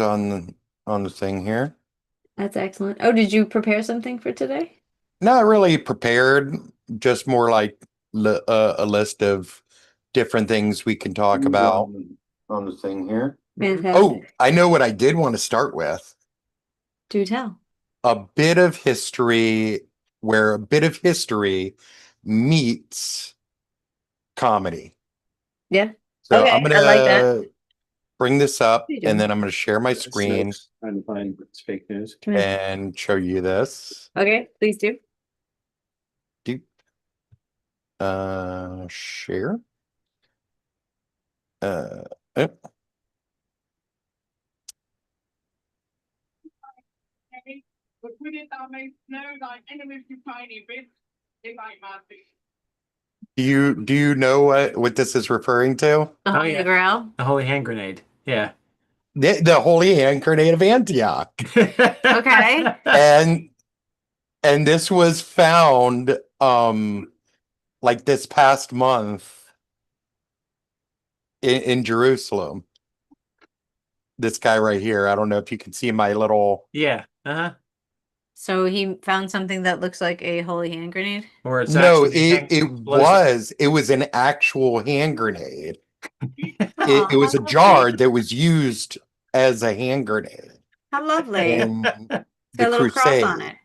on the thing here. That's excellent. Oh, did you prepare something for today? Not really prepared, just more like a list of different things we can talk about on the thing here. Oh, Fantastic. I know what I did want to start with. Do tell. A bit of history, where a bit of history meets comedy. Yeah. So I'm Okay, I like that. gonna bring this up What are you and doing? then I'm gonna share my screen Snopes trying to find it's fake news. Come here. and show you this. Okay, please do. Do share. Uh, oh, But when it may snow like any of you tiny bits, it might not be. do you know what this is referring to? The Oh Holy yeah, Grail. the holy hand grenade. Yeah. The Holy Hand Grenade of Antioch. Okay. And this was found like this past month in Jerusalem. This guy right here. I don't know if you can see my little. Yeah. Uh-huh. So he found something that looks like a holy hand grenade. Or it's No, actually it tank explosive. it was an actual hand grenade. It was Oh, a jar that was used as a hand grenade how lovely. in It's got the a little cross on Crusade.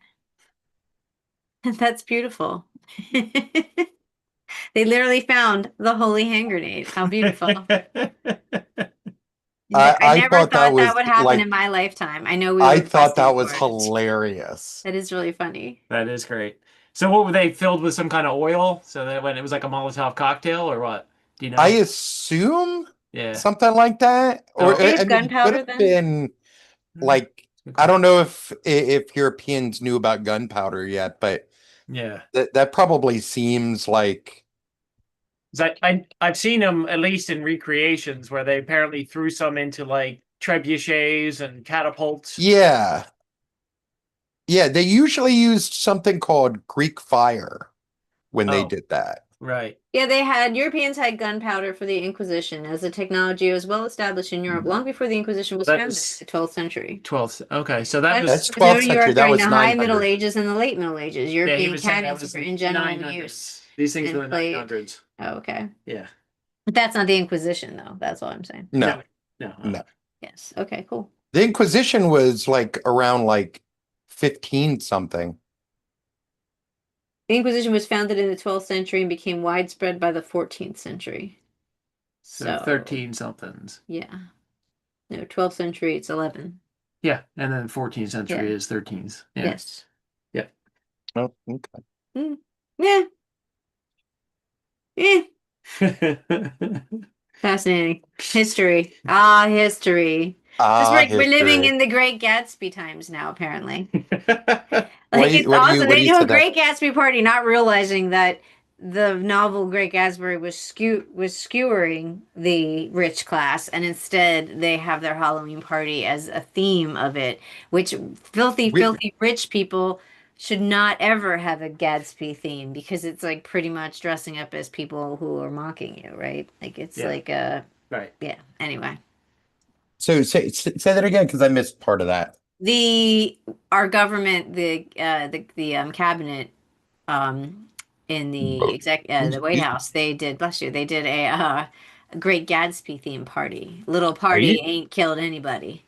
it. That's beautiful. They literally found the holy hand grenade. How beautiful. I I never thought that thought that was would happen in like my lifetime. I know we I were thought that busted was for it. hilarious. That is really funny. That is great. So what were they filled with some kind of oil? So that when it was like a Molotov cocktail or what? Do you I know? assume Yeah. something like that, Oh, or They okay. I have mean, it could gunpowder have then? been Hmm. like Good I don't question. know if Europeans knew about gunpowder yet, but Yeah. that probably seems like 'Cause I've seen them at least in recreations where they apparently threw some into like trebuchets and catapults. yeah, yeah. They usually used something called Greek fire when they Oh, did that. right. Yeah, Europeans had gunpowder for the Inquisition as a technology was well established in Europe long before the Inquisition was That founded in was the 12th century. 12th. Okay, so that That's was, Was known 12th in century. Europe That during was the High Middle 900. Ages and the Late Middle Ages. yeah, he European was saying that cabinets was were in general use 900s. These things and were the played. 900s. Oh, okay. Yeah. But that's not the Inquisition, though. That's all I'm saying. No, No, no. no. Yes. Okay, cool. The Inquisition was like around like 15 something. The Inquisition was founded in the 12th century and became widespread by the 14th century. So So, 13 somethings. yeah. No, 12th century, it's 11. Yeah, and then 14th Yeah. century is 13s. Yeah. Yes. Yep. Oh, okay. Mm. Yeah. Eh. Fascinating. History. Ah, history. Just Ah, like we're living history. in the Great Gatsby times now, apparently. What Like do you it's what do you awesome. what do They you do a say that? Great Gatsby party, not realizing that the novel Great Gatsby was skewering the rich class, and instead they have their Halloween party as a theme of it, which filthy, We, filthy rich people should not ever have a Gatsby theme because it's like pretty much dressing up as people who are mocking you, right? Like it's Yeah, like a right. yeah. Anyway, so say that again because I missed part of that. the our government, the cabinet um, in the White House, they did, bless you, they did a Great Gatsby theme party. Little Are party you? ain't killed anybody.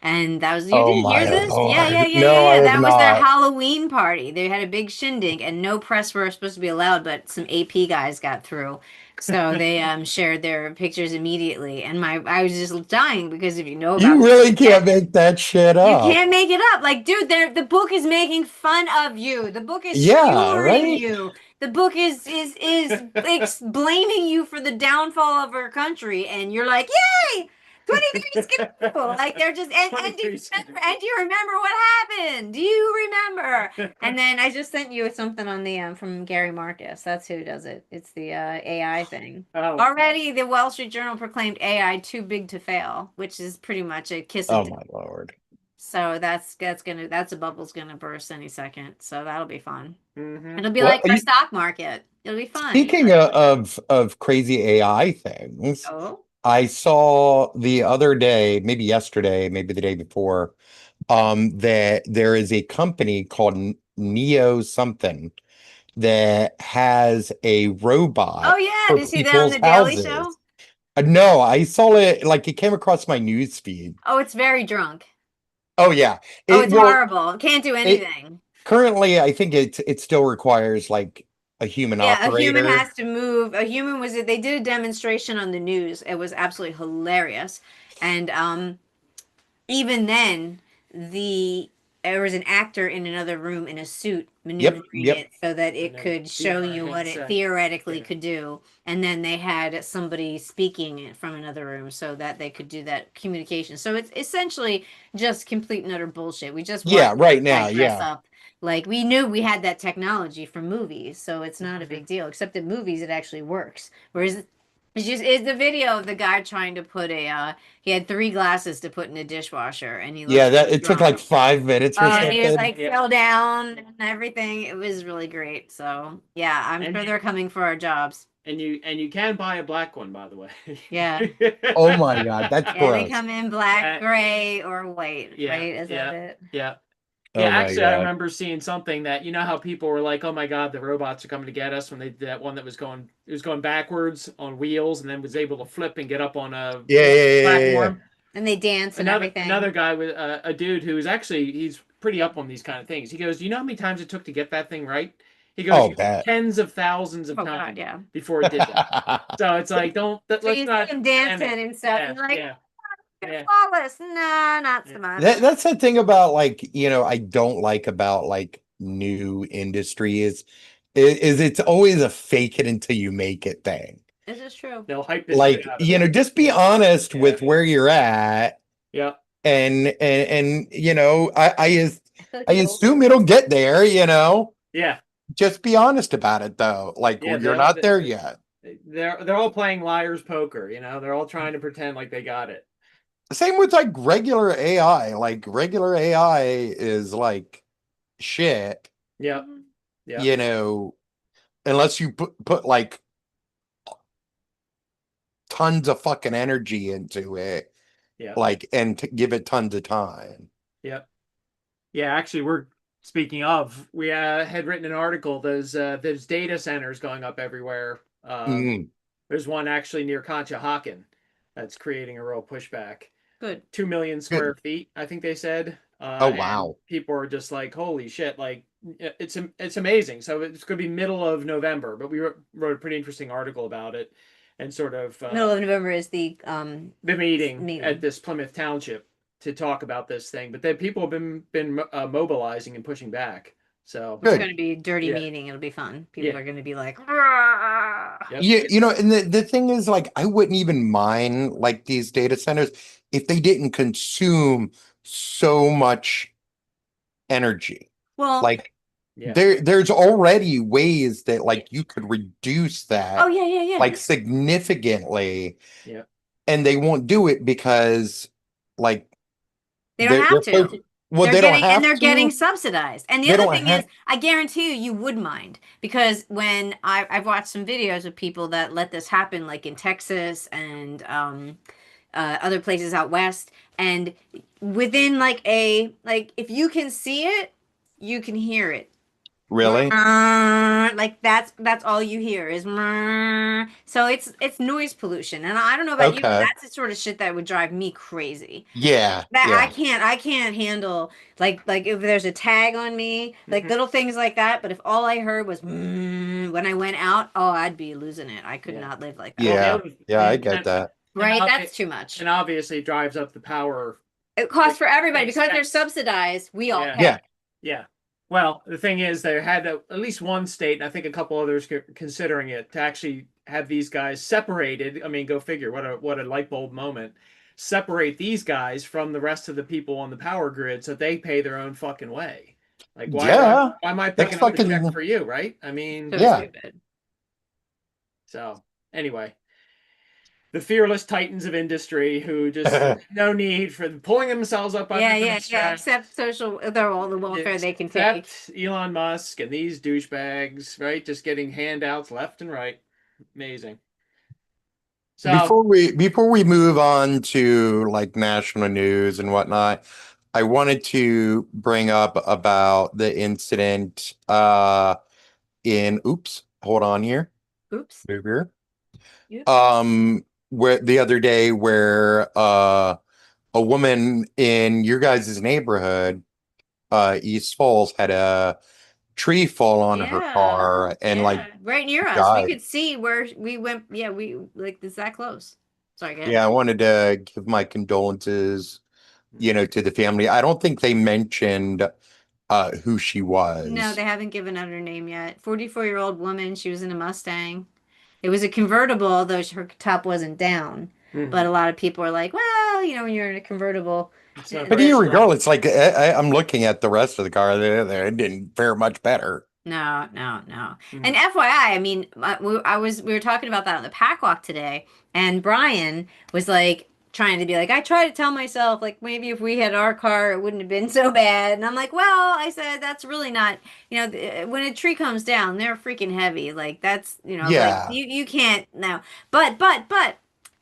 And that was, you Oh didn't hear my this? Yeah, yeah, Lord. yeah, yeah, No, I yeah. have That was their not. Halloween party. They had a big shindig and no press were supposed to be allowed, but some AP guys got through. So they shared their pictures immediately. And I was just dying because if you know about You really can't make that shit you up. can't make it up. Like, dude, the book is making fun of you. The book is Yeah, skewering right? you. The book is like blaming you for the downfall of our country, and you're like, yay! 23 Skittle. Like they're just and do you remember what happened? Do you remember? And then I just sent you something on the from Gary Marcus. That's who does it. It's the AI thing. Oh, Already, the Wall Street Journal proclaimed AI too big to fail, which is pretty much a kiss of Oh death. my Lord. So that's a bubble's gonna burst any second. So that'll be fun. hmm It'll be Well, like our stock market. It'll be fun. speaking of crazy AI things, Oh. I saw the other day, maybe yesterday, maybe the day before, that there is a company called Neo something that has a robot Oh yeah, for did you see that on people's the Daily Show? houses. No, I saw it like it came across my news feed. Oh, it's very drunk. Oh yeah. Oh, it's Well, horrible. Can't do it anything. currently I think it still requires like a human Yeah, a human operator. has to move. A human was it. They did a demonstration on the news. It was absolutely hilarious. And even then, there was an actor in another room in a suit Yep, maneuvering yep. it so that it And then could show VR you what it headset. theoretically Yeah. could do. And then they had somebody speaking it from another room so that they could do that communication. So it's essentially just complete and utter bullshit. We just Yeah, watched right this guy now, dress yeah. up. Like we knew we had that technology from movies, so it's not a Mhm. big deal. Except in movies, it actually works. Whereas it's the video of the guy trying to put he had 3 glasses to put in a dishwasher, and he Yeah, looked that it took like 5 minutes or and he was something. like Yeah. fell down and everything. It was really great. So yeah, I'm And sure you- they're coming for our jobs. And you can buy a black one, by the way. Yeah. Oh my God, that's Yeah, they gross. come in black, Uh, gray, or white, Yeah, right? Is that it? yeah. Yeah, Oh my actually, I God. remember seeing something that, you know how people were like, "Oh my God, the robots are coming to get us," when they did that one that was going backwards on wheels and then was able to flip and get up on a Yeah. platform. And they dance and everything. Another guy with a dude who's actually he's pretty up on these kind of things. He goes, "You know how many times it took to get that thing right?" He goes, Oh, bet. "Tens of thousands of Oh God, times yeah. before it did that." So it's like, So let's you not see him dancing and stuff. Yeah, And you're like, yeah, you're yeah. flawless. Nah, not so much. That's the thing about like, I don't like about like new industry is it's always a fake it until you make it thing. This is true. They'll hype this Like, shit out of it. just be honest Yeah. with where you're at Yeah, and I feel like I you're assume older. it'll get there, yeah, Just be honest about it though. Like yeah. you're not there yet. They're all playing liar's poker. They're all trying to pretend like they got it. Same with like regular AI. Like regular AI is like shit, Yeah, Mhm. yeah. unless you put like tons of fucking energy into it, Yeah. like and give it tons of time. Yep. Yeah, actually, we're speaking of. We had written an article. There's data centers going up everywhere. Mm, There's one actually near Conshohocken that's creating a real pushback. Good. 2 million square feet, I think they said. Oh, And wow. people are just like, "Holy shit!" Like, it's amazing. So it's going to be middle of November, but we wrote a pretty interesting article about it, and sort of Middle of November is the meeting at this Plymouth Township to talk about this thing. But then people have been mobilizing and pushing back. So it's Good. going to be a dirty Yeah. meeting. It'll be fun. People Yeah. are going to be like, "Rah." Yep. And the thing is, like, I wouldn't even mind like these data centers if they didn't consume so much energy. Well, Like Yeah. there's already ways that like you could reduce that oh yeah. like significantly. Yeah. And they won't do it because like they don't have to. Well, They're they don't have they're to. getting subsidized. And the They other don't thing have- is, I guarantee you would mind because when I've watched some videos of people that let this happen, like in Texas and other places out west, and within if you can see it, you can hear it. Really? Like that's all you hear is so it's noise pollution. And I don't know about you, but Okay. that's the sort of shit that would drive me crazy. Yeah. That Yeah. I can't handle like if there's a tag on me, like Mhm. little things like that. But if all I heard was when I went out, oh, I'd be losing it. I could Yeah. not live like that. Yeah. Yeah, I And- get that. Right? and That's too much. And obviously drives up the power. It costs for everybody Makes because they're sense. subsidized. We all Yeah. pay. Yeah. Yeah. Well, the thing is, they had at least one state, and I think a couple others considering it, to actually have these guys separated. I mean, go figure. What a light bulb moment. Separate these guys from the rest of the people on the power grid, so they pay their own fucking way. Like, why Yeah. am I That's picking up a check fucking- for you, right? I mean, So Yeah. stupid. so anyway, the fearless titans of industry who just no need for pulling themselves up under Yeah, the yeah. straps. Except they're all the welfare they can take. Except Elon Musk and these douchebags, right? Just getting handouts left and right. Amazing. So Before we move on to like national news and whatnot, I wanted to bring up about the incident in oops, hold on here. Oops. Move here. Yep. Where the other day where a woman in your guys' neighborhood, East Falls, had a tree fall on her Yeah. car and like Yeah. Right near us. We died. could see where we went. Yeah, we like it's that close. Sorry, go ahead. Yeah, I wanted to give my condolences, to the family. I don't think they mentioned who she No, was. they haven't given out her name yet. 44-year-old woman. She was in a Mustang. It was a convertible, although her top wasn't down. But mhm. a lot of people are like, well, when you're in a convertible, It's not But and very strong. regardless, like I'm looking at the rest of the car, it didn't fare much better. no, no, no. And Mhm. FYI, I mean, we were talking about that on the pack walk today, and Brian was like trying to be like, I try to tell myself like maybe if we had our car, it wouldn't have been so bad. And I'm like, well, I said that's really not, when a tree comes down, they're freaking heavy. Like that's, like Yeah. you can't no. But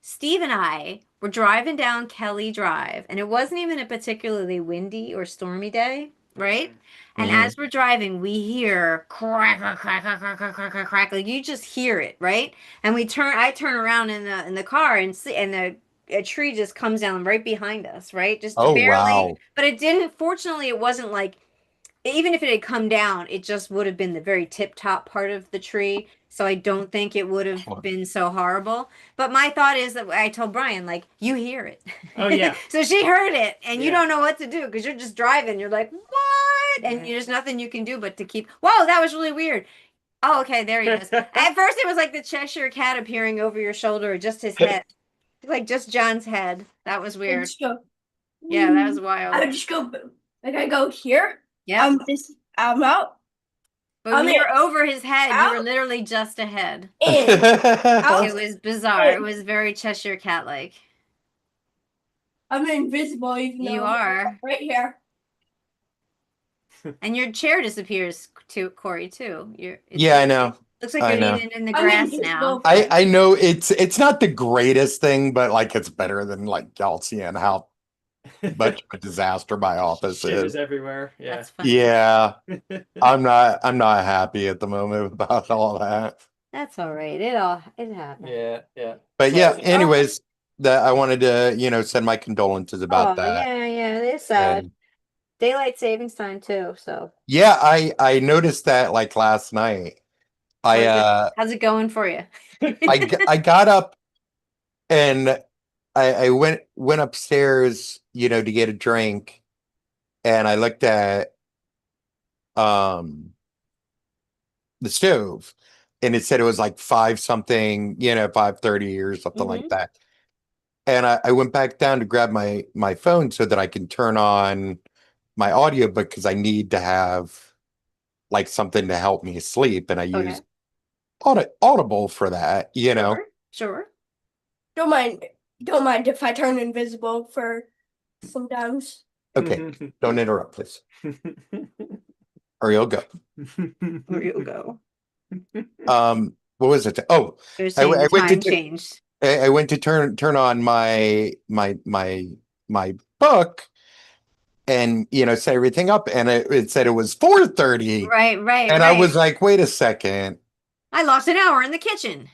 Steve and I were driving down Kelly Drive, and it wasn't even a particularly windy or stormy day, right? And Hmm. as we're driving, we hear crack, crack, crack, crack, crack, crack, crack, crack, crack. Like you just hear it, right? And I turn around in the car and see, and a tree just comes down right behind us, right? Just Oh barely, wow. but it didn't. Fortunately, it wasn't like even if it had come down, it just would have been the very tip top part of the tree. So I don't think it would have been so horrible. But my thought is that I told Brian, like, you hear Oh it. yeah, So she heard it, and you yeah. don't know what to do because you're just driving. You're like, what? And Mhm. there's nothing you can do but to keep, whoa, that was really weird. Oh, okay, there he is. At first, it was like the Cheshire Cat appearing over your shoulder, or just his head, like just John's head. That was I weird. just go. Yeah, that was I wild. would just go. Like I go here. Yep. I'm out. But I'm when in. you were over his head, you were Out. literally just ahead. In. It Out. was bizarre. It In. was very Cheshire Cat-like. I'm invisible, even You though I'm are. right here. And your chair disappears too, Corey, too. Yeah, I know. Looks like I you're know. leaning in the I'm grass invisible. now. I know it's not the greatest thing, but like it's better than like y'all seeing how much of a disaster my office Shit is. is everywhere. Yeah. That's funny. Yeah, I'm not happy at the moment about all that. That's all right. It happened. Yeah, yeah. But So, yeah, anyways, that I wanted to, send my condolences about Oh, that. yeah, it's sad. And Daylight savings time too, so yeah, I noticed that like last night. I how's it going for you? I got up and I went upstairs, to get a drink, and I looked at um the stove, and it said it was like five something, 5:30 or something like Hmm. that. And I went back down to grab my phone so that I can turn on my audiobook because I need to have like something to help me sleep, and I Okay. use Audible for that. Sure. Don't mind. Don't mind if I turn invisible for sometimes. Okay, don't interrupt, please, or you'll go. Where you go. What was it? Oh, They're I, saying I the went to time changed. I went to turn on my book and set everything up, and it said it was 4:30, Right, right, and I right. was like, wait a second. I lost an hour in the kitchen.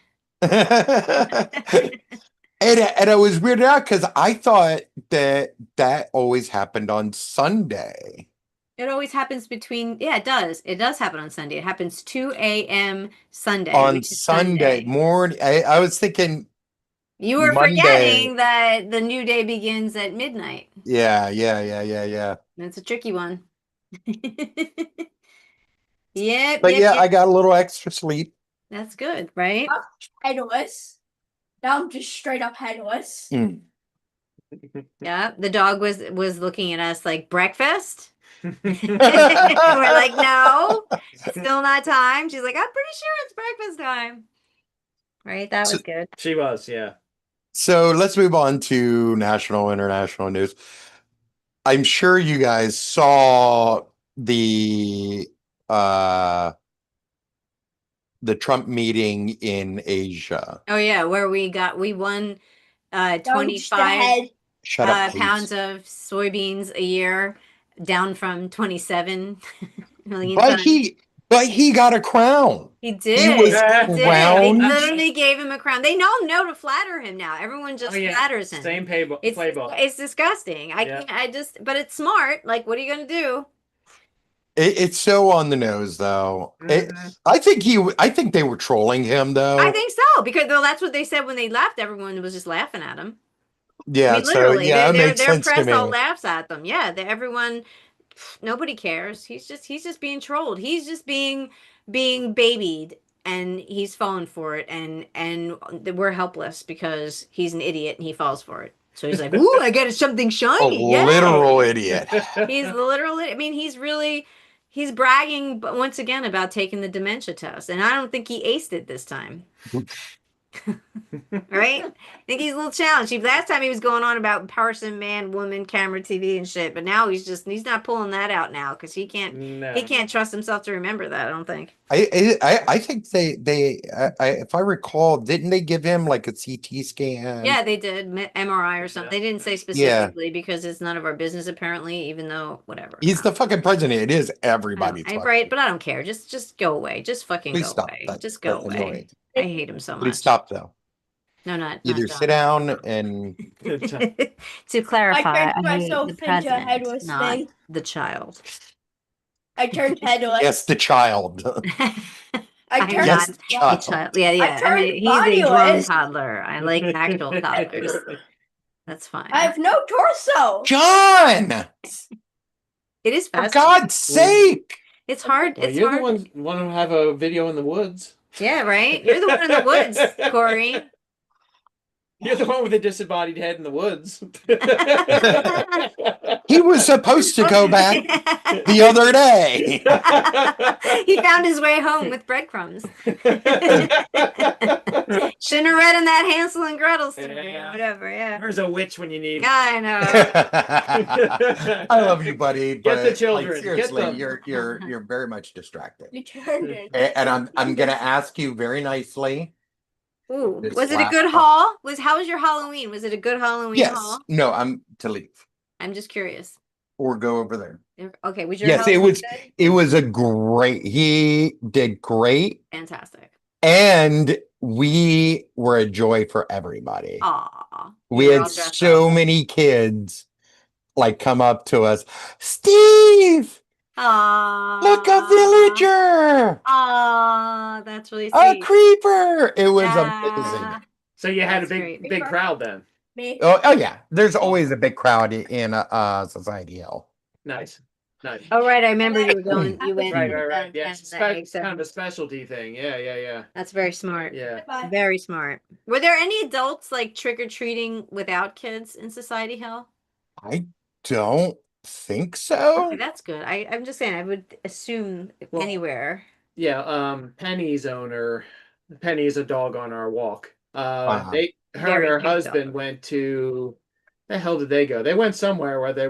And I was weirded out because I thought that always happened on Sunday. It always happens yeah, it does. It does happen on Sunday. It happens 2 a.m. Sunday, On which is Sunday Sunday. morning, I was thinking You were Monday. forgetting that the new day begins at midnight. Yeah, yeah, yeah, yeah, yeah. That's a tricky one. Yep, But yep, yeah, yep. I got a little extra sleep. That's good, right? I'm headless. Now I'm just straight up headless. Mm. Yeah, the dog was looking at us like breakfast. We're like, no, still not time. She's like, I'm pretty sure it's breakfast time. Right? That So, was good. She was, yeah. so let's move on to national, international news. I'm sure you guys saw the the Trump meeting in Asia. Oh yeah, where we won Gouged 25 ahead. Shut up, please. pounds of soybeans a year, down from 27 million But tons. he got a crown. He did. was He did. They crowned. literally gave him a crown. They all know to flatter him now. Everyone just flatters him. Same playbook. It's disgusting. But it's smart. Like, what are you gonna do? It's so on the nose, though. Mhm. I think they were trolling him, though. I think so, because that's what they said when they left. Everyone was just laughing at him. Yeah, I mean, so literally, yeah, it their makes sense to press me. all laughs at them. Yeah, everyone, nobody cares. He's just being trolled. He's just being babied, and he's fallen for it. And we're helpless because he's an idiot and he falls for it. So he's like, "Ooh, I got something A shiny." Yeah. literal idiot. He's literally. I mean, he's bragging, but once again about taking the dementia test, and I don't think he aced it this time. Right? I think he's a little challenged. Last time he was going on about person, man, woman, camera, TV, and shit, but now he's not pulling that out now because he can't trust himself to remember that. I don't think. I think they if I recall, didn't they give him like a CT scan? Yeah, they did MRI or something. They didn't say specifically because it's none of our business apparently. Even though whatever. He's the fucking president. It is everybody's. Right, but I don't care. Just go away. Just fucking Please go stop. away. That- Just go that's away. annoying. I hate him so much. Please stop, though. No, not Either John. sit down and To clarify, I turned I mean myself the into president, headless not thing. the child. I turned headless. yes, the child. I I'm turned Yes, not the the child. child. Yeah. I turned mean, he's a grown bodiless. toddler. I like actual toddlers. That's fine. I have no torso. John, It is for fast. God's sake! It's hard. Well, It's you're hard. the one who have a video in the woods. Yeah, right. You're the one in the woods, Corey. You're the one with the disembodied head in the woods. He was supposed to go back the other day. He found his way home with breadcrumbs. Shouldn't have read in that Hansel and Gretel story or whatever. Yeah, There's a witch when you need. I know. I love you, buddy. Get But the children, Like, get seriously, them. you're very much distracted. You turned it. And I'm gonna ask you very nicely. Ooh, This was it a last good one. haul? How was your Halloween? Was it a good Halloween Yes. haul? No, I'm to leave I'm just curious. or go over there. Okay, was your Yes, it Halloween was. good? It was a great. He did great, Fantastic. and we were a joy for everybody. Aw. We you were had all dressed so up. many kids like come up to us. Steve, Aw. look, a villager, Aw, that's really a sweet. creeper. It was Ah, amazing. So you had a That's big great. big crowd then. Me. Oh yeah, there's always a big crowd in Society Hill. Nice. Oh right, I remember you were going. You went. Right. and- Yeah, and it's the egg kind of a ceremony. specialty thing. Yeah. That's very smart. Yeah. Bye. Very smart. Were there any adults like trick or treating without kids in Society Hill? I don't think so. Okay, that's good. I'm just saying. I would assume Well, anywhere. Yeah, Penny's owner. Penny is a dog on our walk. Uh-huh. Her Very and her cute dog. husband went to the hell did they go? They went somewhere where they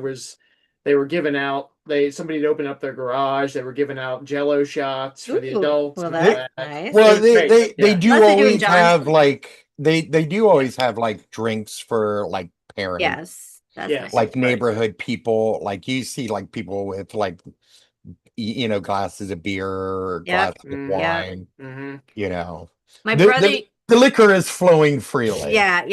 were giving out somebody had opened up their garage, they were giving out jello shots for the Ooh, adults. well, and that's all that. nice. Well, It was great, they yeah. do Unless they're doing always John have Cena. like they do always have like drinks for like parents. Yes, that's Yes. nice. Like Right. neighborhood people, like you see like people with like glasses of beer or Yep. glasses of Yeah. wine, Mhm. you know. My The- brother. The liquor is flowing freely. Yeah.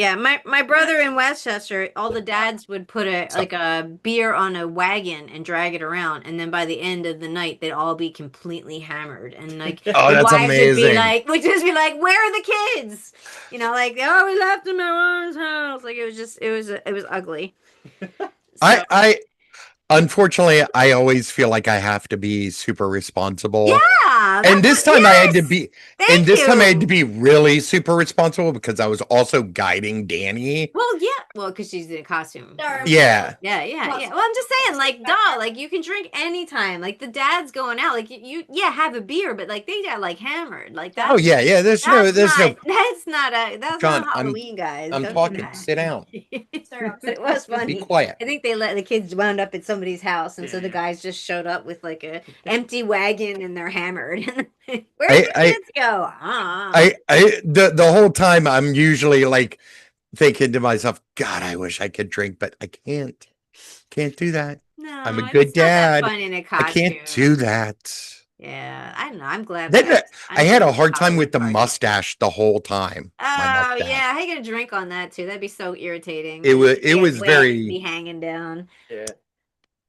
My brother in Westchester, all the dads would put like a beer on a wagon and drag it around, and then by the end of the night, they'd all be completely hammered, and like Oh, the that's wives would be amazing. like, where are the kids? Like, oh, we left them at mom's house. Like it was ugly. So- I unfortunately I always feel like I have to be super responsible. yeah, And this time I had to be Thank and this time I had you. to be really super responsible because I was also guiding Danny. Well, because she's in a costume. Sorry. Yeah. Yeah. Well, I'm just saying, like, duh, like you can drink anytime. Like the dad's going out, like you have a beer, but like they got like hammered, like that. Oh yeah, there's no That's not John, Halloween, guys. I'm Don't do talking. that. Sit down. But it was Be funny. quiet. I think they let the kids wound up at somebody's house, and so the guys just showed up with like a empty wagon and they're hammered. Where'd the I- kids go? The whole time I'm usually like thinking to myself, God, I wish I could drink, but I can't do that. No, I'm a good it's not that dad. fun in a I costume. can't do that. Yeah, I don't know. I'm glad. Then that I I'm had glad a hard time Halloween with the party. mustache the whole time. My Oh mustache. yeah, how you gonna drink on that too? That'd be so irritating. It was Get wet, very be hanging down. Yeah.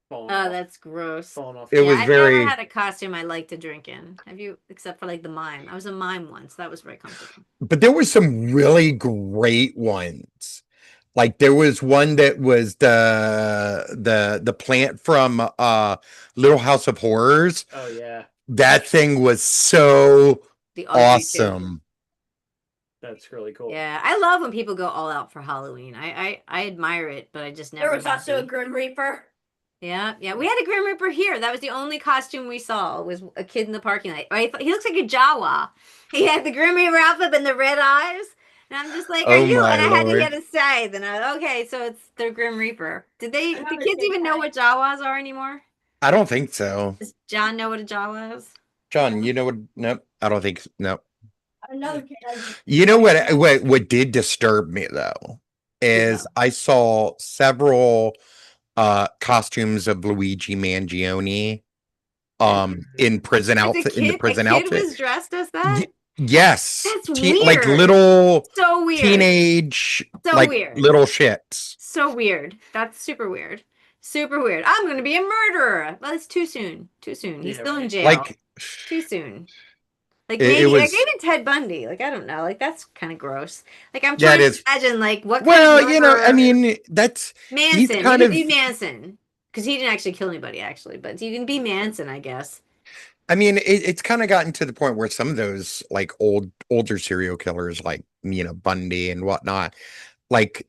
Falling Oh, off, that's gross. falling off. It Yeah, was I've never very had a costume I like to drink in. Have you? Except for like the mime. I was a mime once. That was very comfortable. but there were some really great ones. Like there was one that was the plant from Little House of Horrors. Oh yeah, That thing was so The Audrey too. awesome. that's really cool. Yeah, I love when people go all out for Halloween. I admire it, but I just never. There was have also a the- Grim Reaper. Yeah, yeah. We had a Grim Reaper here. That was the only costume we saw. Was a kid in the parking lot. He looks like a Jawa. He had the Grim Reaper outfit and the red eyes. And I'm just like, are Oh you? my And I had to Lord. get a say. Then okay, so it's the Grim Reaper. Did the never kids did even know that. what Jawas are anymore? I don't think so. Does John know what a Jawa is? John, you know what? Nope. I don't think so. Nope. Another kid. You know what did disturb me though is I saw several costumes of Luigi Mangione in prison As a outfit in the kid, prison a kid outfit. was dressed as that. Yes. That's Like weird. little So weird. teenage So like weird. little shits. So weird. That's super weird. Super weird. I'm gonna be a murderer. Well, it's too soon. Too soon. He's Yeah, still in right. jail. Like Too soon. Like It- it maybe like was- even Ted Bundy. Like I don't know. Like that's kind of gross. Like I'm Yeah, it trying to is. imagine like what kind well, of you know, I murderer- mean that's Manson. he's You kind could of be Manson. Because he didn't actually kill anybody actually, but you can be Manson, I guess. I mean, it's kind of gotten to the point where some of those like older serial killers, like Bundy and whatnot, like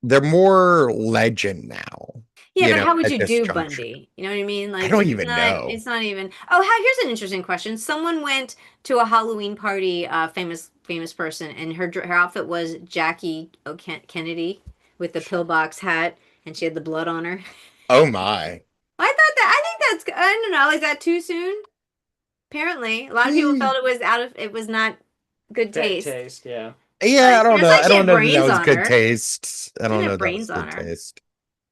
they're more legend now. Yeah, you but know, how would at you this do juncture. Bundy? You know what I mean? Like don't it's even not- know. It's not even. Oh, here's an interesting question. Someone went to a Halloween party, famous person, and her outfit was Jackie Kennedy with the pillbox hat, and she had the blood on her. Oh my. I think that's. I don't know. Is that too soon? Apparently, a lot of people felt it was not good Bad taste. taste. Yeah. Yeah, I don't It's know. like I she don't had know that brains was on good her. taste. I She don't had know that was brains good on her. taste.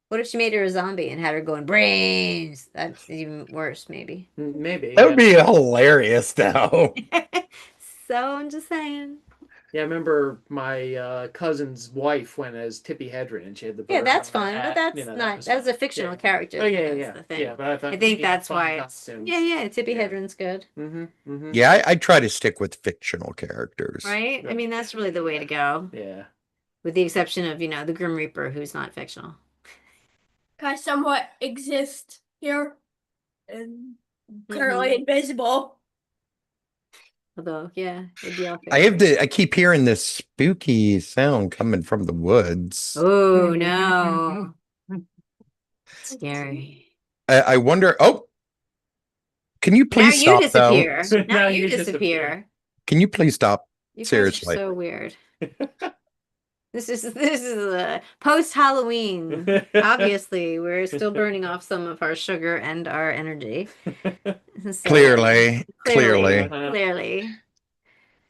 What if she made her a zombie and had her going brains? That's even worse, maybe. Maybe. That would be hilarious, though. So I'm just saying. Yeah, I remember my cousin's wife went as Tippi Hedren, and she had the Yeah, bird that's on her fine, but hat. that's You know, not. was That was a fun. fictional Yeah. character. Oh yeah, That's yeah, the thing. yeah. But I thought I think that's why it's. Yeah, yeah. Tippy Yeah. Hedren's good, Mm-hmm, mm-hmm. Yeah, I try to stick with fictional characters. right? I Yeah. mean, that's really the way to go, Yeah. with the exception of the Grim Reaper, who's not fictional. I somewhat exist here and Mm-hmm. currently invisible. Although, yeah, it'd be all I keep hearing this spooky sound coming from the woods. Oh no! Scary. I wonder. Oh, can you Now please you stop though? disappear. Now Now you you disappear. disappear. Can you please stop? You guys are Seriously. so weird. This is post Halloween. Obviously, we're still burning off some of our sugar and our energy. So- Clearly. Clearly.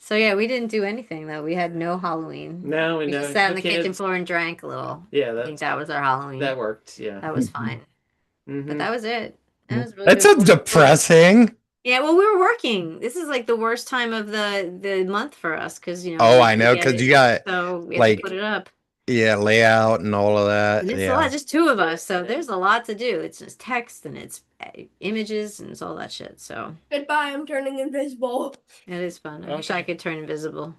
So yeah, we didn't do anything though. We had no Halloween. No, We no. just sat on the kitchen kids- floor and drank a little. Yeah, I think that was our Halloween. that worked. Yeah. That was fine. Mhm. But that was it. That was really That good. sounds depressing. Yeah, well, we were working. This is like the worst time of the month for us because Oh, we I know, get 'cause it, you got, so we had like, to put it up. Yeah, layout and all of that. And it's a Yeah. lot, just two of us, so there's a lot to do. It's just text and it's images and it's all that shit. So Goodbye, I'm turning invisible. it is fun. I wish Okay. I could turn invisible.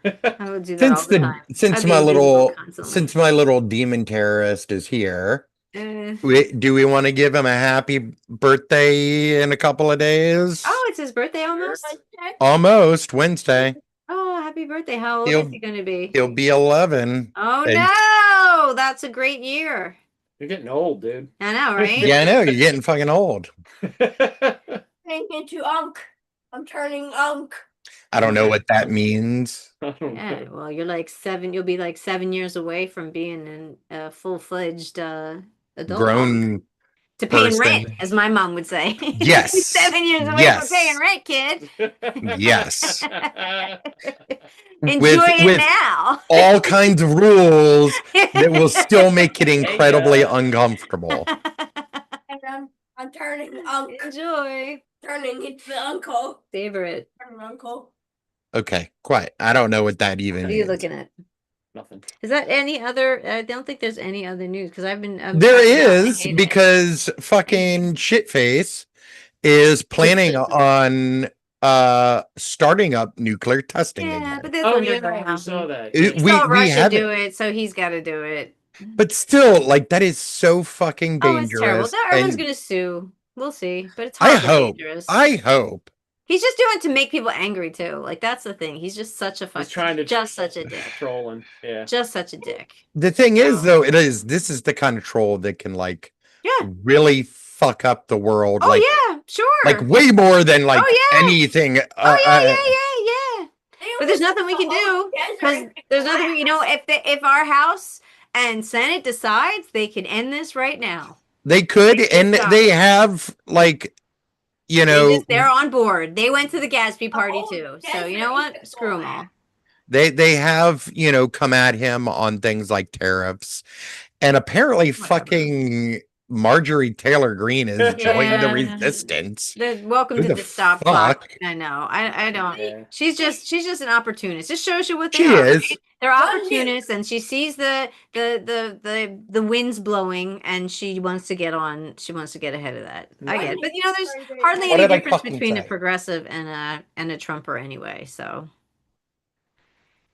I would do that all Since the time. since I'd be my invisible little constantly. since my little demon terrorist is here, Eh. do we want to give him a happy birthday in a couple of days? Oh, it's his birthday almost. Almost Wednesday. Oh, happy birthday! How old He'll- is he going to be? He'll be 11. Oh and- no, that's a great year. You're getting old, dude. I know, right? Yeah, I know. You're getting fucking old. Turning into Unk. I'm turning Unk. I don't know what that means. I don't Yeah, know. well, you're like 7. You'll be like 7 years away from being a full-fledged adult. Grown to paying rent, person. as my mom would say. Yes. 7 years away Yes. from paying rent, kid. Yes. Enjoy it with now. all kinds of rules that will still make it incredibly uncomfortable. And I'm turning Enjoy. turning into the uncle. Savor it. Turning uncle. Okay, quiet. I don't know what that even What are you is. looking at? Nothing. Is that any other? I don't think there's any other news because I've been. There I is, hate it. because fucking shitface is planning on starting up nuclear testing Yeah, again. but that's Oh yeah, underground. I saw that. It- He we- saw we Russia haven't- do it, so he's got to do it. But still, like, that is so fucking Oh, it's terrible. dangerous. Everyone's and gonna sue. We'll see, but it's I horribly hope. dangerous. I hope. He's just doing it to make people angry too. Like that's the thing. He's just such a fuck. He's trying to just such a dick. trolling. Yeah. Just such a dick. The thing is, No. though, this is the kind of troll that can, like, Yeah. really fuck up the world. Oh like, yeah, sure. like way more than like yeah. anything. oh yeah. But there's nothing we can do because there's nothing. You know, if our House and Senate decides, they can end this right now. They could, They and stop. they have, like, you know, They're on board. They went to the Gatsby party Oh, too. So that's you know right. what? Screw them all. they have, you know, come at him on things like tariffs, and apparently Whatever. fucking Marjorie Taylor Greene has joined the Yeah. resistance. Welcome Who to the the stop clock. fuck? I know. I don't. Yeah. She's just an opportunist. Just shows you what they She are. is. They're Well, opportunists, and she sees the winds blowing, and she wants to get on. She wants to get ahead of that. I get it, but you know, there's hardly What any did I difference fucking between a say? progressive and a Trumper anyway. So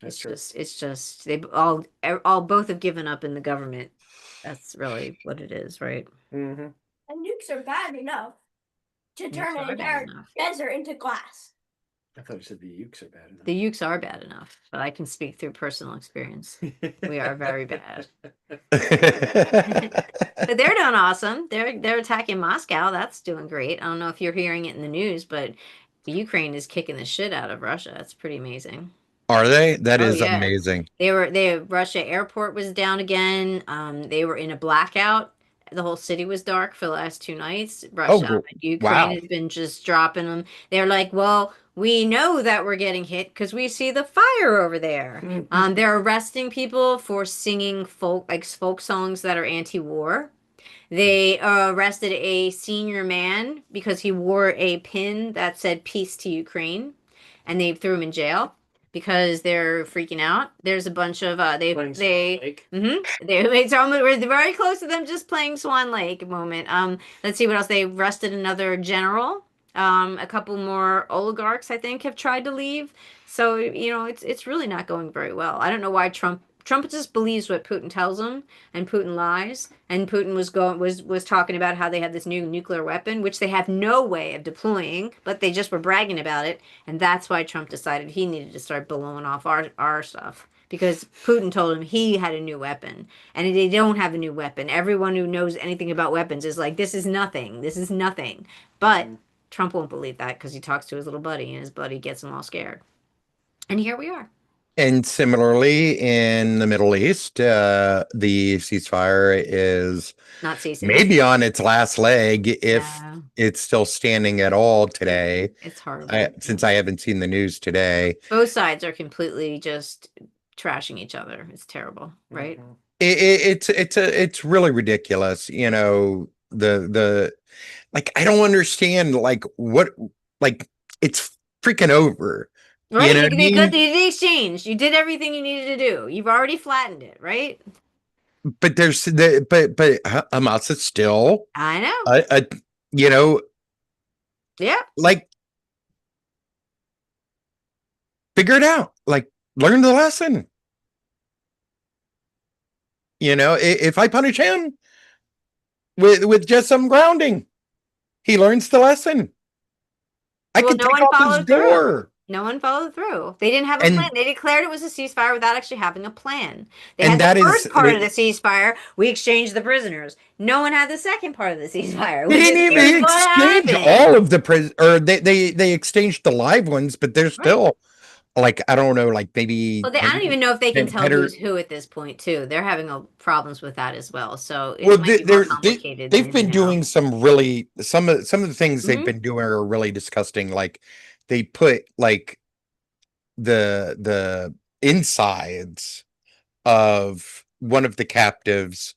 That's true. it's just they both have given up in the government. That's really what it is, right? Mm-hmm. And nukes are bad enough to turn Nukes an are entire bad enough. desert into glass. I thought you said the ukes are bad enough. The ukes are bad enough, but I can speak through personal experience. We are very bad. But they're doing awesome. They're attacking Moscow. That's doing great. I don't know if you're hearing it in the news, but the Ukraine is kicking the shit out of Russia. It's pretty amazing. Are they? That Oh, is yeah. amazing. Russia airport was down again. They were in a blackout. The whole city was dark for the last 2 nights. Russia gr- and Ukraine wow. has been just dropping them. They're like, well, we know that we're getting hit because we see the fire over there. They're arresting people for singing folk songs that are anti-war. They arrested a senior man because he wore a pin that said "Peace to Ukraine," and they threw him in jail because they're freaking out. There's a bunch of it's almost, we're very close to them just playing Swan Lake moment. Let's see what else. They arrested another general. A couple more oligarchs, I think, have tried to leave. So you know, it's really not going very well. I don't know why Trump just believes what Putin tells him, and Putin lies. And Putin was talking about how they have this new nuclear weapon, which they have no way of deploying, but they just were bragging about it, and that's why Trump decided he needed to start blowing off our stuff. Because Putin told him he had a new weapon, and they don't have a new weapon. Everyone who knows anything about weapons is like, this is nothing. This is nothing. But Trump won't believe that because he talks to his little buddy, and his buddy gets him all scared. And here we are. And similarly, in the Middle East, the ceasefire is Not ceasing. maybe on its last leg, if Yeah, it's still standing at all today. it's horrible. Since I haven't seen the news today, Both sides are completely just trashing each other. It's terrible, right? Mhm. it's really ridiculous. You know, the like, I don't understand, like, what, like, it's freaking over. Right? know what I mean? You did the exchange. You did everything you needed to do. You've already flattened it, right? But there's but Hamas is still I know. a you know, Yeah. like, figure it out, like, learn the lesson. You know, if I punish him with just some grounding, he learns the lesson. I Well, can no take one off his followed through. door. No one followed through. They didn't have a And- plan. They declared it was a ceasefire without actually having a plan. They And had that the is- first part of the ceasefire. We exchanged the prisoners. No one had the second part of the ceasefire. They We didn't just even here's what exchange happened. all of the or they exchanged the live ones, but they're still like, I don't know, like maybe Well, I don't even know if they can and tell Header- who's who at this point, too. They're having problems with that as well. So it well, might be more complicated they've than been you know. doing some of the things they've Mhm. been doing are really disgusting. Like they put like the insides of one of the captives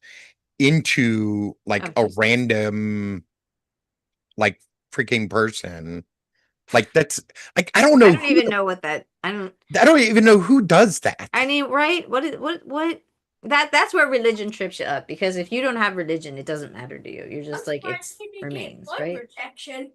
into like Oh, a Jesus. random like freaking person. Like that's like I don't know I don't who even know what that. I don't even know who does that. I mean, right? What? That's where religion trips you up, because if you don't have religion, it doesn't matter to you. You're just like, surprised it's he didn't get remains, blood right? protection.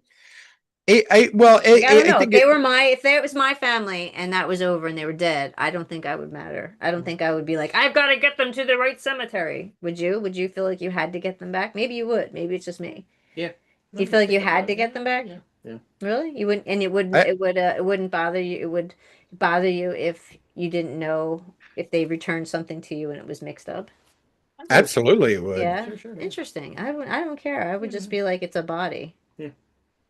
Well, Like, I don't I know. think If it was my family and that was over and they were dead, I don't think I would matter. I don't think I would be like, I've got to get them to the right cemetery. Would you? Would you feel like you had to get them back? Maybe you would. Maybe it's just me. Yeah. Do you feel like you had to get them back? Yeah. Yeah. Really? You wouldn't, and it wouldn't, I- it wouldn't bother you. It would bother you if you didn't know if they returned something to you and it was mixed up. absolutely it would. Yeah. Sure, yeah. Interesting. I don't care. I would just be like, it's a body.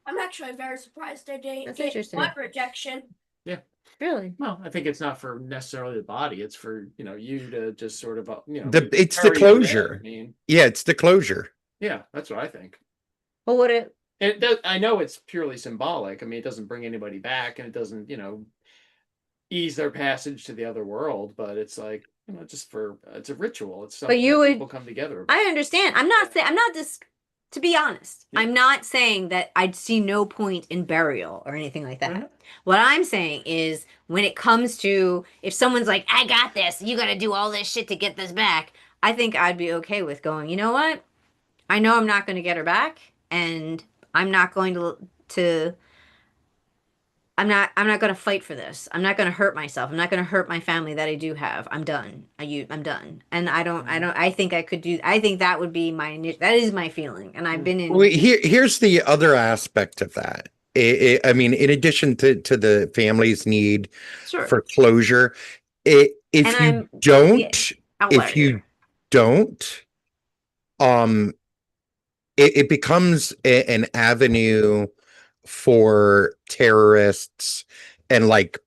I'm actually very surprised I didn't That's get interesting. blood rejection. Really? Well, I think it's not for necessarily the body. It's for, you to just sort of, It's the bury your dead. closure. I mean, Yeah, it's the closure. yeah, that's what I think. Well, would it? It does, I know it's purely symbolic. I mean, it doesn't bring anybody back, and it doesn't, ease their passage to the other world. But it's like, just it's a ritual. It's something you that would- people come together about. I understand. I'm not saying, I'm not just, to be honest, Yeah. I'm not saying that I'd see no point in burial or anything like that. Mhm. What I'm saying is, when it comes to, if someone's like, I got this, you got to do all this shit to get this back, I think I'd be okay with going, you know what? I know I'm not going to get her back, and I'm not going to I'm not going to fight for this. I'm not going to hurt myself. I'm not going to hurt my family that I do have. I'm done. I'm done. And I think I could do, I think that would be that is my feeling. And I've been in. Well, here's the other aspect of that. I mean, in addition to the family's need Sure. for closure, if And you I'm don't, outlier if you here. don't, it becomes an avenue for terrorists and like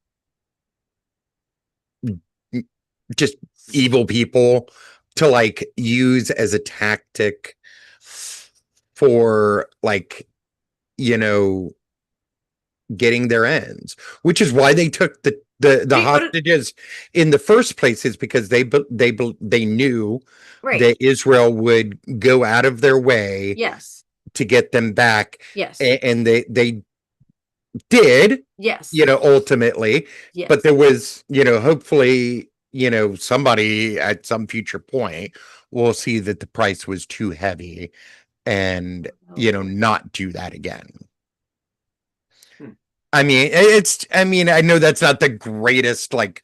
just evil people to like use as a tactic for like, getting their ends, which is why they took the Wait, what- hostages in the first place, is because they knew Right. that Israel would go out of their way Yes. to get them back, Yes. and they did, Yes. ultimately. Yes. But there was, hopefully, somebody at some future point will see that the price was too heavy and, not do that again. I mean, I know that's not the greatest like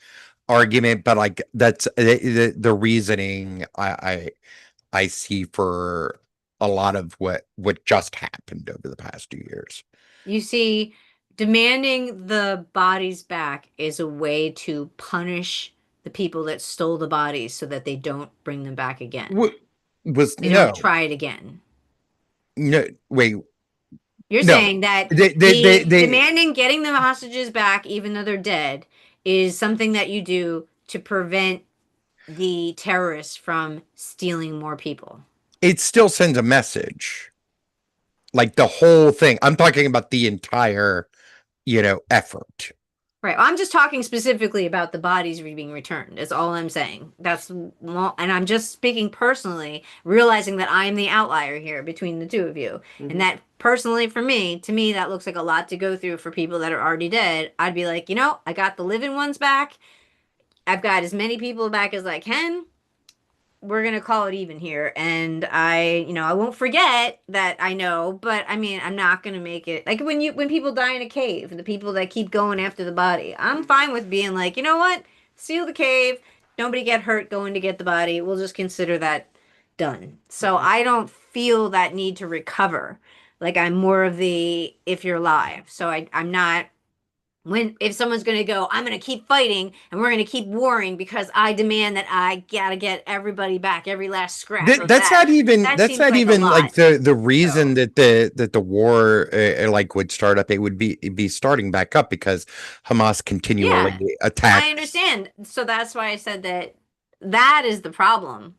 argument, but like that's the reasoning I see for a lot of what just happened over the past 2 years. You see, demanding the bodies back is a way to punish the people that stole the bodies so that they don't bring them back again. They don't try it again. No, wait. You're No. saying that They demanding getting the hostages back, even though they're dead, is something that you do to prevent the terrorists from stealing more people. it still sends a message. Like the whole thing. I'm talking about the entire, effort. Right. Well, I'm just talking specifically about the bodies being returned. Is all I'm saying. And I'm just speaking personally, realizing that I'm the outlier here between the two of you, Mhm. and that personally, to me, that looks like a lot to go through for people that are already dead. I'd be like, I got the living ones back. I've got as many people back as I can. We're gonna call it even here, and I won't forget that I know, but I mean, I'm not gonna make it like when people die in a cave, the people that keep going after the body. I'm fine with being like, you know what, seal the cave, nobody get hurt going to get the body. We'll just consider that done. So I don't feel that need to recover. Like I'm more of the if you're alive. So I'm not if someone's going to go, I'm going to keep fighting and we're going to keep warring because I demand that I gotta get everybody back, every last scrap of That's that. not even That that's seems not like a even like lot. the reason that the war like would start up. It would be starting back up because Hamas continually Yeah, I attacks. understand. So that's why I said that is the problem,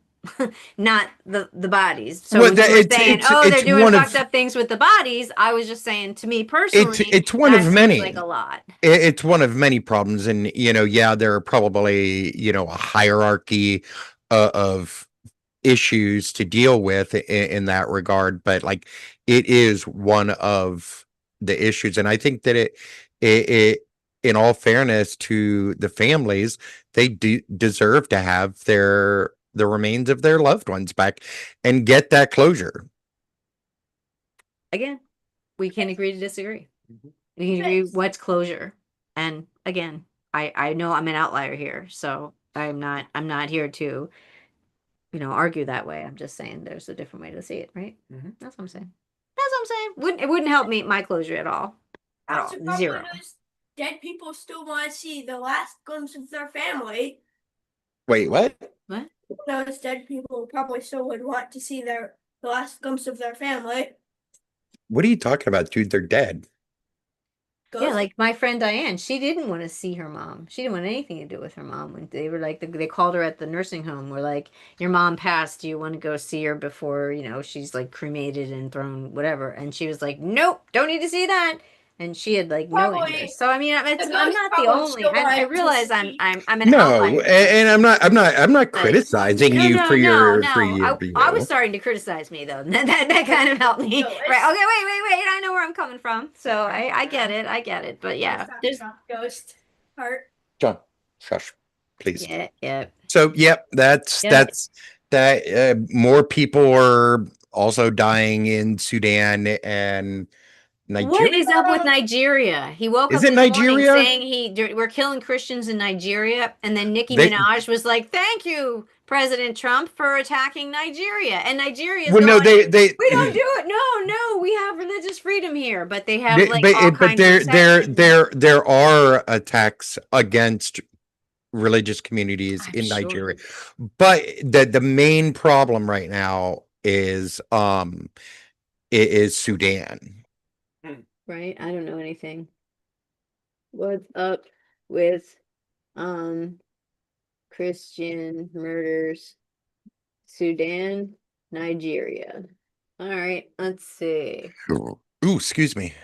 not the bodies. So Well, when you were saying, oh, they're it's doing one fucked of up things with the bodies, I was just saying, to me personally, it's one that of seems like many. a lot. It's one of many problems, and yeah, there are probably a hierarchy of issues to deal with in that regard, but like it is one of the issues, and I think that it in all fairness to the families, they do deserve to have the remains of their loved ones back and get that closure. Again, we can agree to disagree. Mhm. We can agree Yes. what's closure. And again, I know I'm an outlier here, so I'm not here to, argue that way. I'm just saying there's a different way to see it, right? Mhm. That's what I'm saying. That's what I'm saying. It wouldn't help me my closure at all. At all. Also, probably Zero. those dead people still want to see the last glimpse of their family. Wait, what? What? Those dead people probably still would want to see the last glimpse of their family. What are you talking about, dude? They're dead. Yeah, Ghost. like my friend Diane, she didn't want to see her mom. She didn't want anything to do with her mom. When they were like, they called her at the nursing home. We're like, your mom passed. Do you want to go see her before, she's like cremated and thrown, whatever? And she was like, nope, don't need to see that. And she had like no Probably- interest. So I mean, I'm ghost not the probably only. still I wanted to realize I'm see- I'm an No, outlier. and I'm not But- criticizing No, you no, for no, your no. for your I was view. starting to criticize me though. That kind of helped me. No, Right. it's- Okay, wait. I know where I'm coming from. So I get it. I get it. But yeah, Let's talk there's about ghost part. John, shush, please. yeah. So, yep, that's Yeah. that. More people are also dying in Sudan and What Nigeria. is up with Nigeria? He woke Is up it this morning Nigeria? saying we're killing Christians in Nigeria, and then Nicki They- Minaj was like, "Thank you, President Trump, for attacking Nigeria." And Nigeria is Well, no, going, they we don't do it. No, we have religious freedom here, but they have like all but kinds of sections. there are attacks against religious communities I'm in sure. Nigeria, but the main problem right now is Sudan. Right? I don't know anything. What's up with Christian murders? Sudan, Nigeria. All right, let's see. Ooh, excuse me.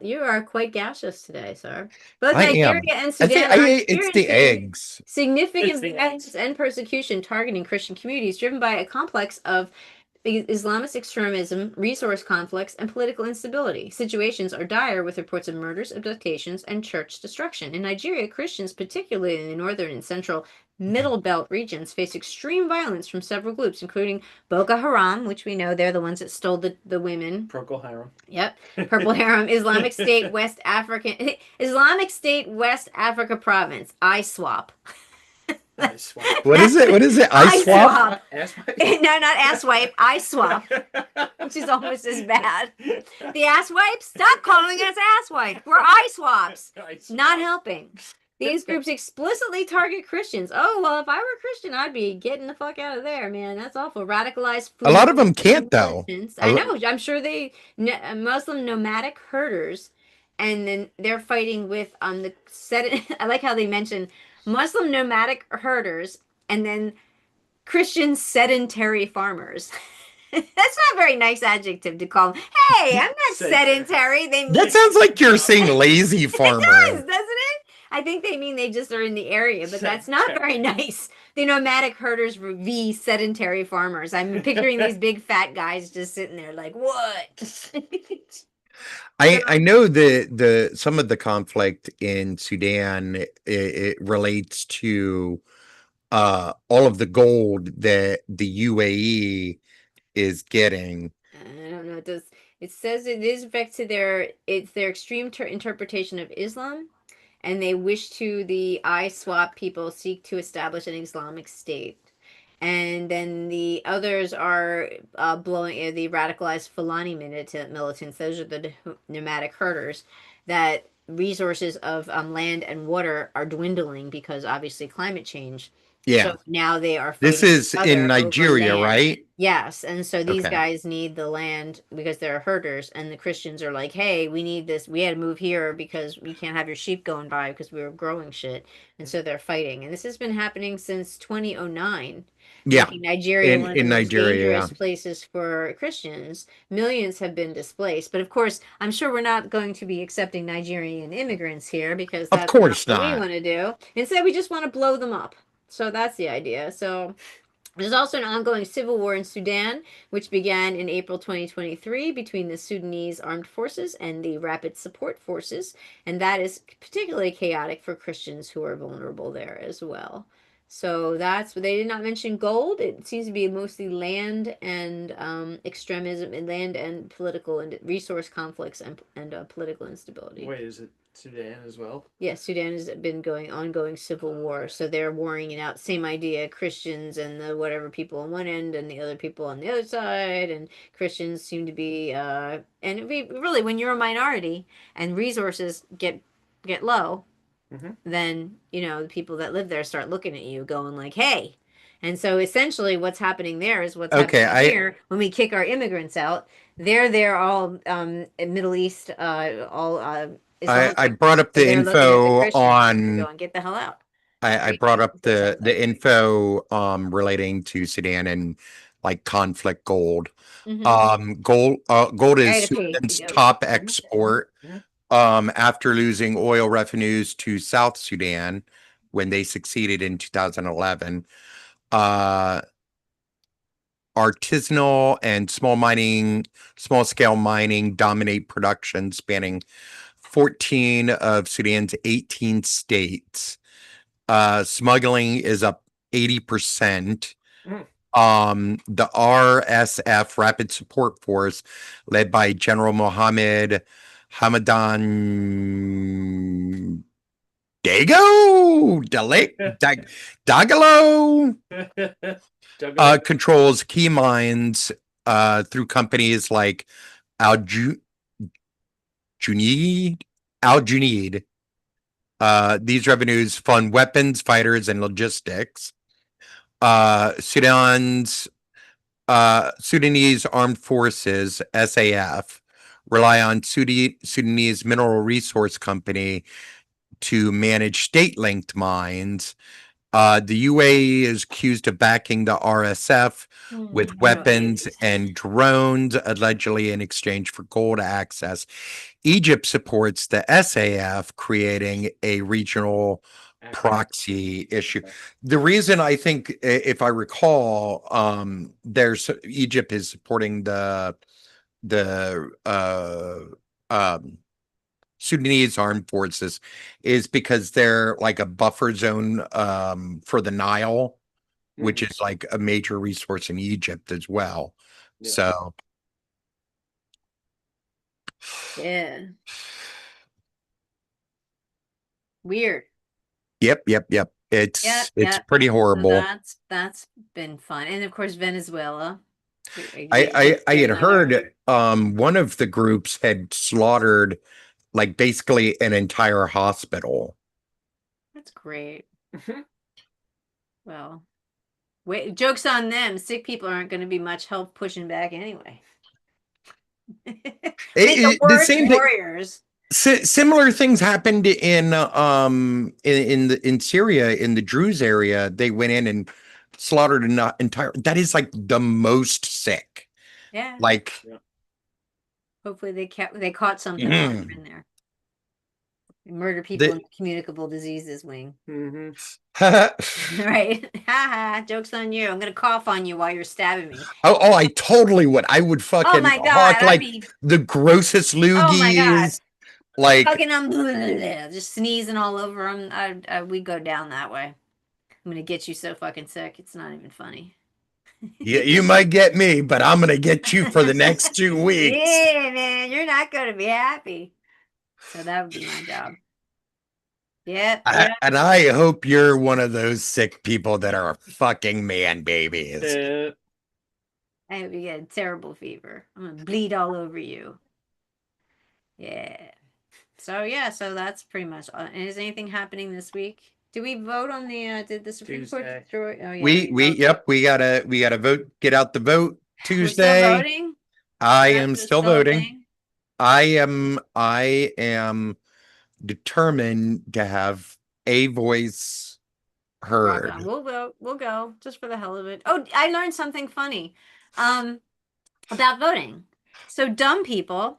You are quite gaseous today, sir. Both I Nigeria am. and I Sudan think are it's the experiencing eggs. significant It's the violence and persecution targeting Christian communities, driven by a complex of Islamist extremism, resource conflicts, and political instability. Situations are dire with reports of murders, abductions, and church destruction. In Nigeria, Christians, particularly in the northern and central Middle Belt regions, face extreme violence from several groups, including Boko Haram, which we know they're the ones that stole the women. Procol Harum. Yep. Purple Harem, Islamic State West African Islamic State West Africa Province, ISWAP. Nice. What is it? What is it? I swap. Ass wipe? No, not ass wipe, ISWAP, which is almost as bad. The ass wipe? Stop calling us ass wipe. We're eye swaps. Not helping. These groups explicitly target Christians. Oh, well, if I were a Christian, I'd be getting the fuck out of there, man. That's awful. Radicalized. A lot of them can't, though. I know. I'm sure Muslim nomadic herders, and then they're fighting with the set. I like how they mention Muslim nomadic herders, and then Christian sedentary farmers. That's not a very nice adjective to call them. Hey, I'm not sedentary. That sounds like you're saying lazy farmer. It does, doesn't it? I think they mean they just are in the area, but that's not very nice. The nomadic herders v sedentary farmers. I'm picturing these big fat guys just sitting there like, what? I know the some of the conflict in Sudan, it relates to all of the gold that the UAE is getting. I don't know. It says it is back to their extreme interpretation of Islam, and they wish to the ISWAP people seek to establish an Islamic State. And then the others are blowing the radicalized Fulani militants. Those are the nomadic herders that resources of land and water are dwindling because obviously climate change. Yeah. So now they are This fighting is each in other over Nigeria, land. right? Yes, and so these Okay. guys need the land because they're herders, and the Christians are like, "Hey, we need this. We had to move here because we can't have your sheep going by because we were growing shit." And so they're fighting, and this has been happening since 2009, Yeah. making Nigeria one of the In most Nigeria, yeah. dangerous places for Christians. Millions have been displaced, but of course, I'm sure we're not going to be accepting Nigerian immigrants here because Of that's course not what we not. want to do. Instead, we just want to blow them up. So that's the idea. So there's also an ongoing civil war in Sudan, which began in April 2023 between the Sudanese Armed Forces and the Rapid Support Forces, and that is particularly chaotic for Christians who are vulnerable there as well. So that's they did not mention gold. It seems to be mostly land and extremism, and land and political and resource conflicts and political instability. Wait, is it Sudan as well? Yes, Sudan has been going ongoing civil war, so they're warring it out. Same idea, Christians and the whatever people on one end and the other people on the other side, and Christians seem to be really when you're a minority and resources get low, then the people that live there start looking at you, going like, "Hey." And so essentially, what's happening there is what's Okay, happening here when we kick our immigrants out. They're all Middle East, all I brought up the they're looking at the info Christians and on going, get the hell out. I brought up It sounds the like. info relating to Sudan and like conflict gold. Mhm. Gold I is had to pay to Sudan's go. top export Yeah. after losing oil revenues to South Sudan when they succeeded in 2011. Artisanal and small scale mining dominate production, spanning 14 of Sudan's 18 states. Smuggling is up 80%. The RSF, Rapid Support Force, led by General Mohammed Hamadan Dagalo, controls key mines through companies like Al Junaid. These revenues fund weapons, fighters, and logistics. Sudanese Armed Forces (SAF) rely on Sudanese Mineral Resource Company to manage state-linked mines. The UAE is accused of backing the RSF with weapons and drones, allegedly in exchange for gold access. Egypt supports the SAF, creating a regional proxy issue. The reason I think, if I recall, there's Egypt is supporting the Sudanese armed forces is because they're like a buffer zone for the Nile, which is like a major resource in Egypt as well. Yeah. So Yeah. Weird. Yep. It's Yep. pretty So horrible. that's been fun. And of course Venezuela. I had heard one of the groups had slaughtered like basically an entire hospital. That's great. Well, wait, joke's on them. Sick people aren't going to be much help pushing back anyway. Make the The worst same thing. warriors. Similar things happened in Syria in the Druze area. They went in and slaughtered an entire. That is like the most sick. Yeah. Like, hopefully they caught something while they're in there. They murder people in the communicable diseases wing. Right. Haha. Joke's on you. I'm gonna cough on you while you're stabbing me. Oh, I totally would. I would fucking Oh my God, hawk like the grossest loogies. Oh my God. Like fucking them, just sneezing all over them. We go down that way. I'm gonna get you so fucking sick. It's not even funny. Yeah, you might get me, but I'm gonna get you for the next 2 weeks. Yeah, man, you're not gonna be happy. So that would be my job. Yep. And I hope you're one of those sick people that are fucking man babies. I hope you get a terrible fever. I'm gonna bleed all over you. Yeah. So yeah, so that's pretty much. And is anything happening this week? Did we vote on the? Did the Supreme Court Tuesday. destroy? Oh yeah, We voted. yep, we gotta vote, get out the vote We're still Tuesday. voting. I That's am just still a voting. thing? I am determined to have a voice Rock heard. on. We'll vote. We'll go just for the hell of it. Oh, I learned something funny about voting. So dumb people,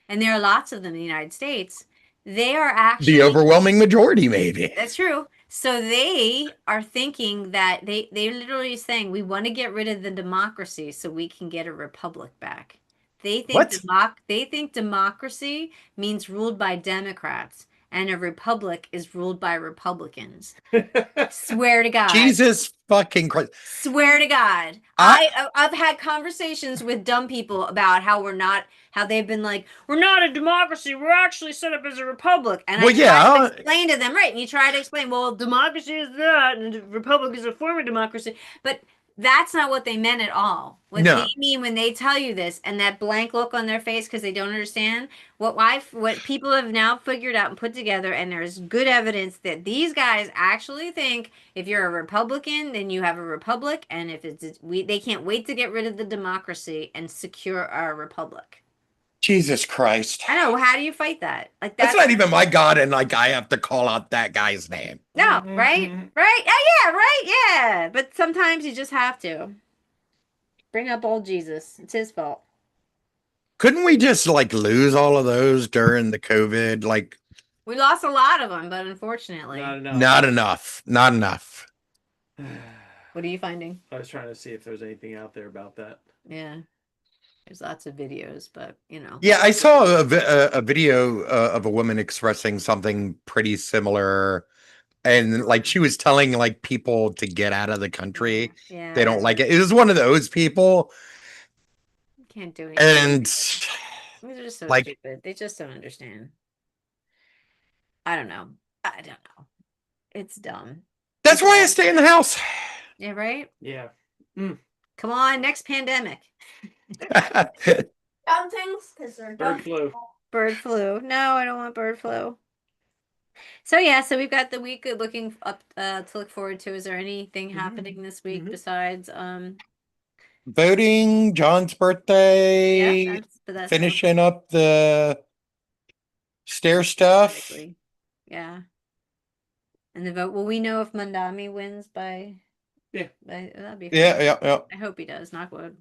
and there are lots of them in the United States, they are actually The overwhelming majority, maybe. That's true. So they are thinking that they literally saying we want to get rid of the democracy so we can get a republic back. They think What? they think democracy means ruled by Democrats and a republic is ruled by Republicans. Swear to God. Jesus fucking Christ. Swear to God. I've had conversations with dumb people about how they've been like, we're not a democracy, we're actually set up as a republic. And Well, I try yeah. to explain to them, right? And you try to explain, well, democracy is that, and the republic is a form of democracy. But that's not what they meant at all. What No. they mean when they tell you this and that blank look on their face because they don't understand what people have now figured out and put together, and there's good evidence that these guys actually think if you're a Republican, then you have a republic, and if they can't wait to get rid of the democracy and secure our republic. Jesus Christ. I know. How do you fight that? Like That's not even my God, and like I have to call out that guy's name. No, right? Right? Yeah, right, yeah. But sometimes you just have to. Bring up old Jesus. It's his fault. Couldn't we just like lose all of those during the COVID? Like, We lost a lot of them, but unfortunately. Not enough. not enough. Not enough. What are you finding? I was trying to see if there's anything out there about that. Yeah. There's lots of videos, but you know. Yeah, I saw a video of a woman expressing something pretty similar, and like she was telling like people to get out of the country. Yeah. They don't like it. It was one of those people, Can't do anything. and These are just so like- stupid. They just don't understand. I don't know. I don't know. It's dumb. that's why I stay in the house. Yeah, right? Yeah. Come on, next pandemic. Dumb things because they're dumb. Bird flu. Bird flu. No, I don't want bird flu. So yeah, so we've got the week looking up to look forward to. Is there anything happening this week besides Voting, John's birthday, that's finishing up the stair stuff. exactly. Yeah. And the vote. Will we know if Mandami wins by? Yeah. That'd be. Yeah, fun. yeah. I hope he does. Knock wood.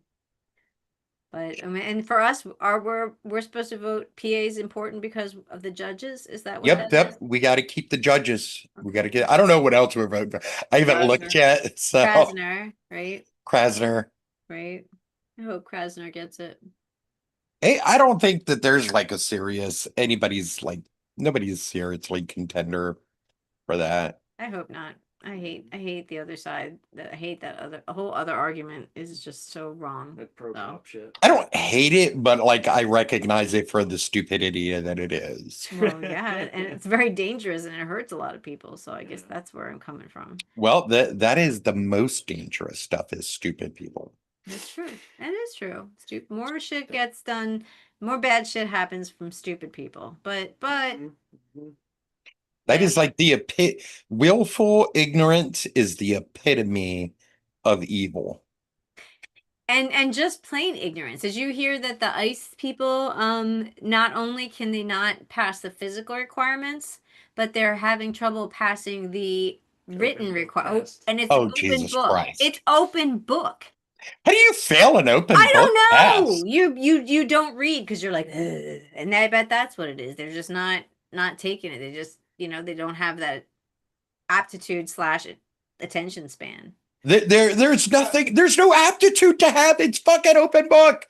But I mean, and for us, we're supposed to vote. PA is important because of the judges. Is that what? Yep, that is? we got to keep the judges. We got to get. I don't know what else we're voting for. I haven't looked Krasner. yet. So Krasner, right? Krasner. Right. I hope Krasner gets it. Hey, I don't think that there's like a serious nobody's seriously contender for that. I hope not. I hate the other side. I hate that a whole other argument is just so wrong. That pro cop shit. I don't hate it, but like I recognize it for the stupidity that it is. Well, yeah, and it's very dangerous and it hurts a lot of people. So I guess that's where I'm coming from. Well, that is the most dangerous stuff is stupid people. That's true. That is true. More shit gets done. More bad shit happens from stupid people. But That Yeah. is like willful ignorance is the epitome of evil. and just plain ignorance. Did you hear that the ICE people not only can they not pass the physical requirements, but they're having trouble passing the written Open book requirement. test. And it's Oh, open Jesus book. Christ. It's open book. How do you fail an open I book don't know. test? You don't read because you're like, "Ugh," and I bet that's what it is. They're just not taking it. They just they don't have that aptitude / attention span. There's nothing. There's no aptitude to have. It's fucking open book.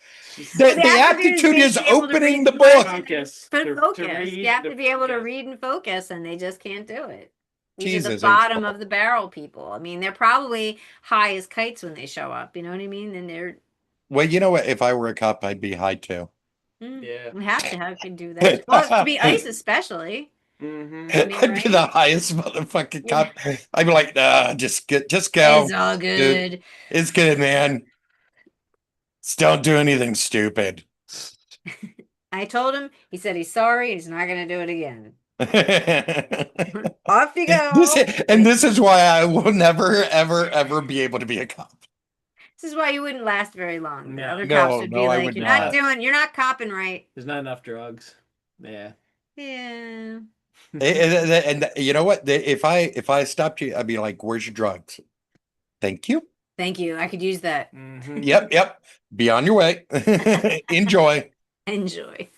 Well, The aptitude being is able to opening read the and book. Focus. But To focus. read, You have to to be able to focus. read and focus, and they just can't do it. These are Jesus, the bottom of the barrel people. I mean, they're probably high as kites when they show up. You know what I mean? And they're Well, you know what? If I were a cop, I'd be high too. Yeah. we have to do that. Well, to be ICE especially. Mm-hmm. I mean, I'd be the right? highest motherfucking Yeah. cop. I'd be like, nah, just go. It's all good. It's good, man. Just don't do anything stupid. I told him. He said he's sorry and he's not going to do it again. Off you go. This is why I will never, ever, ever be able to be a cop. This is why you wouldn't last very long. The No. other No, cops would be no, I like, would "You're not. you're not copping right." There's not enough drugs. Yeah. Yeah. And you know what? If I stopped you, I'd be like, "Where's your drugs?" Thank you. Thank you. I could use that. Mhm. Yep. Be on your way. Enjoy. Enjoy.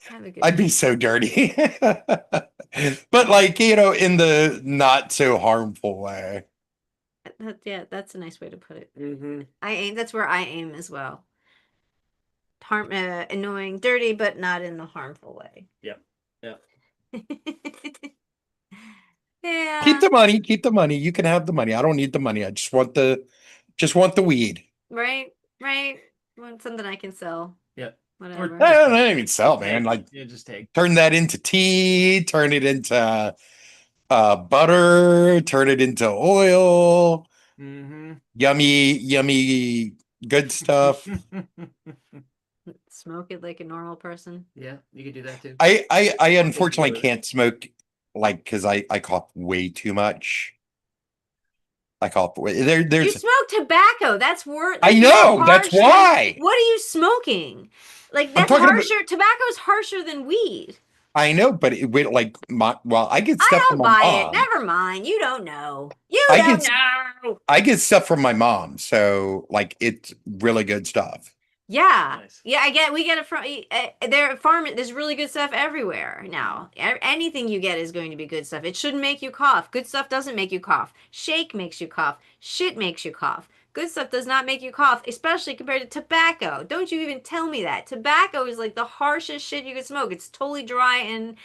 Have a good I'd be so dirty. But like, in the not so harmful way. Yeah, that's a nice way to put it. Mhm. I aim. That's where I aim as well. Annoying, dirty, but not in the harmful way. Yep. Yep. Yeah. Keep the money. You can have the money. I don't need the money. I just want the weed. Right. Want something I can sell. Yep. Whatever. I don't even sell, man. Like, Yeah, just take. turn that into tea, turn it into butter, turn it into oil, Mm-hmm. yummy, good stuff. Smoke it like a normal person. Yeah, you could do that too. I unfortunately Good. can't smoke because I cough way too much. I cough way You there's smoke tobacco. That's worse. I know, that's why. What are you smoking? Like that's talking about- harsher. Tobacco is harsher than weed. I know, but it would like I get I stuff don't from my buy mom. it. Never mind. You don't know. You I don't get- know. I get stuff from my mom, so like it's really good stuff. Yeah, Nice. yeah. We get it from there's really good stuff everywhere now. Anything you get is going to be good stuff. It shouldn't make you cough. Good stuff doesn't make you cough. Shake makes you cough. Shit makes you cough. Good stuff does not make you cough, especially compared to tobacco. Don't you even tell me that. Tobacco is like the harshest shit you could smoke. It's totally dry and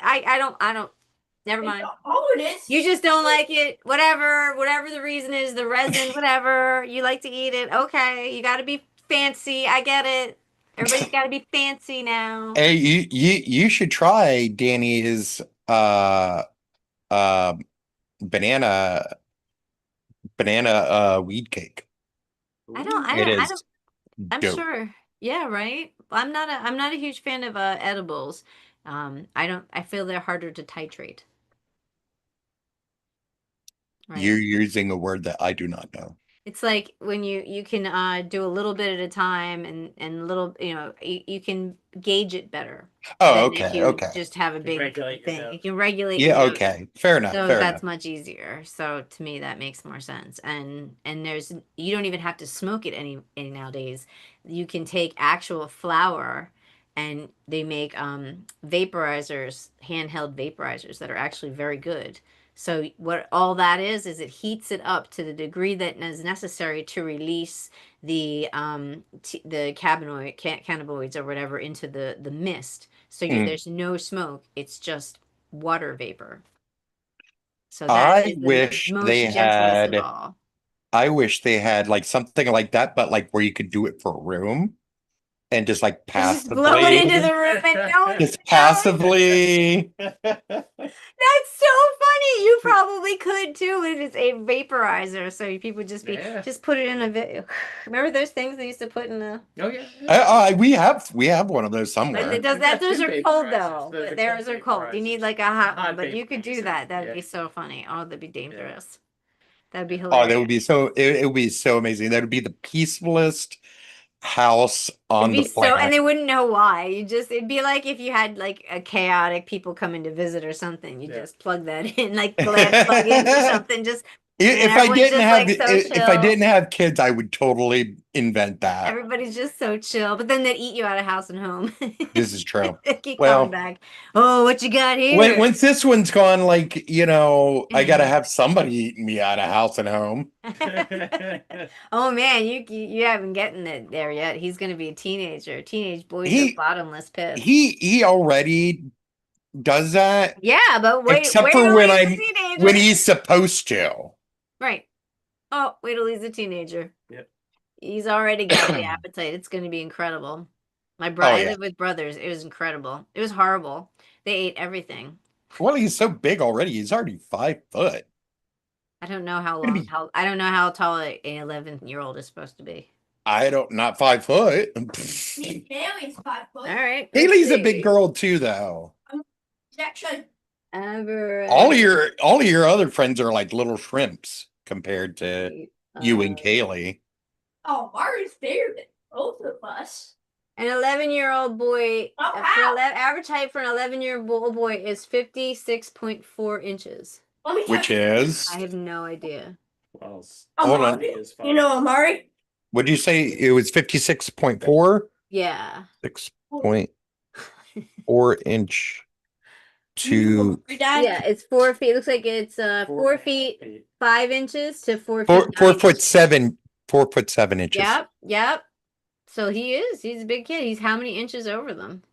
I don't. Never mind. Bonus. You just don't like it. Whatever the reason is, the resin, whatever. You like to eat it. Okay, you got to be fancy. I get it. Everybody's got to be fancy now. Hey, you should try Danny's banana weed cake. It is I'm dope. sure. Yeah, right. I'm not a huge fan of edibles. I feel they're harder to titrate. Right. You're using a word that I do not know. It's like when you can do a little bit at a time and little you can gauge it better. Oh, than if okay, you okay. Just have a big regulate your thing. dose. You can regulate. Yeah, your dose. okay. Fair enough. So fair that's enough. much easier. So to me that makes more sense. And you don't even have to smoke it any nowadays. You can take actual flour and they make vaporizers, handheld vaporizers that are actually very good. So what all that is it heats it up to the degree that is necessary to release the cannabinoids or whatever into the mist. So there's no smoke. It's just water vapor. So that is the wish most they gentlest had- of all. I wish they had like something like that, but like where you could do it for a room and just like Just blow it into passively, the room and no one just knows. passively. That's so funny. You probably could too. It is a vaporizer, so people just Yeah. just put it in a. Remember those things they used to put in the. Oh yeah. We have one of those But somewhere. it does We've that. got Those two are cold vaporizers. though. Those are Theirs cold are cold. You need vaporizers. like a hot one, Hot but you could do vaporizer, that. That'd yeah. be so funny. Oh, that'd be dangerous. That'd be Oh, hilarious. that would be so. It would be so amazing. That would be the peacefulest house on It'd the be so, and planet. they wouldn't know why. It'd be like if you had like a chaotic people coming to visit or something. You Yeah. just plug that in, like glad plug-ins or something. Just If I everyone's didn't just, have like, so if I chill. didn't have kids, I would totally invent that. everybody's just so chill. But then they'd eat you out of house and home. This is true. They keep Well, coming back. Oh, what you got here? Once this one's gone, like I gotta have somebody eating me out of house and home. Oh man, you haven't gotten it there yet. He's gonna be a teenager. Teenage boys He- are bottomless pits. He already does that, Yeah, but wait, except wait for till when he's a I'm teenager. when he's supposed to. Right. Oh, wait till he's a teenager. Yep. He's already got the appetite. It's going to be incredible. My brother, Oh, I yeah. lived with brothers. It was incredible. It was horrible. They ate everything. Well, he's so big already. He's already 5 foot. I don't know how Gonna long. be- I don't know how tall an 11-year-old is supposed to be. I don't, not 5 foot. Haley's 5 foot. All right. let's Haley's a see. big girl too, though. Jackson. Average. All of your other friends are like little shrimps compared to you and Kaylee. Oh, Mari's bigger than both of us. An 11-year-old boy. Oh, for wow. average height for an 11-year-old boy is 56.4 inches. Let me Which tell you. is, I have no idea. Well, hold on. Amari. is fine. You know Amari? What'd you say? It was 56.4? Yeah. 6.4 inch to Your dad? Yeah, it's 4 feet. Looks like it's 4 feet 5 inches to 4 feet. 4 9 foot inches. 7, 4'7" inches. Yep. So he's a big kid. He's how many inches over them?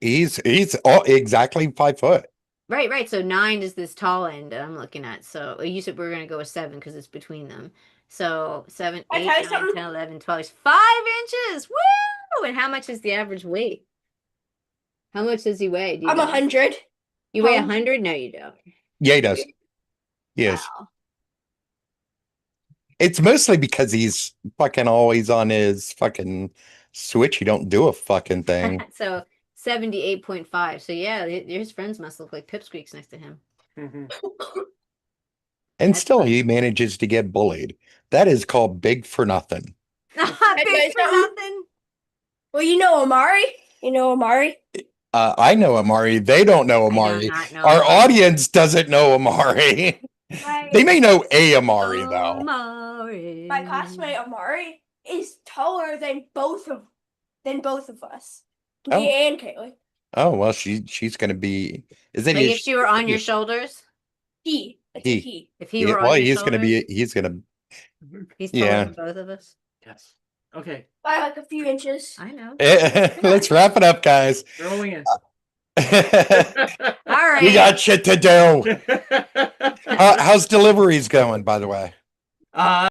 He's all exactly 5 foot. Right. So 9 is this tall end that I'm looking at. So you said we're gonna go with 7 because it's between them. So 7, 8, I tell 9, you something? 10, 11, 12. He's 5 inches. Woo! And how much is the average weight? How much does he weigh? Do you I'm know? 100. You weigh pounds. 100? No, you don't. Yeah, he does. Yes. Wow. It's mostly because he's fucking always on his fucking Switch. He don't do a fucking thing. So 78.5. So yeah, his friends must look like pipsqueaks next to him. Mhm. And That's still fine. he manages to get bullied. That is called big for nothing. Big guys for don't- nothing. Well, you know Amari? You know Amari? I know Amari. They don't know I do Amari. not know Our Amari. audience doesn't know Amari. They may know a Amari though. Amari. My classmate Amari is taller than both of us. Oh. Me and Kaylee. Oh well, she's gonna be. Is it Like his? if she were on your yeah. shoulders, He. It's He. a he. if he Yeah, were well, on your he's gonna shoulders, be. He's gonna. he's taller yeah. than both of us. Yes. Okay. By like a few inches. I know. Let's wrap it up, guys. Rolling in. All right. We got shit to do. How's deliveries going, by the way?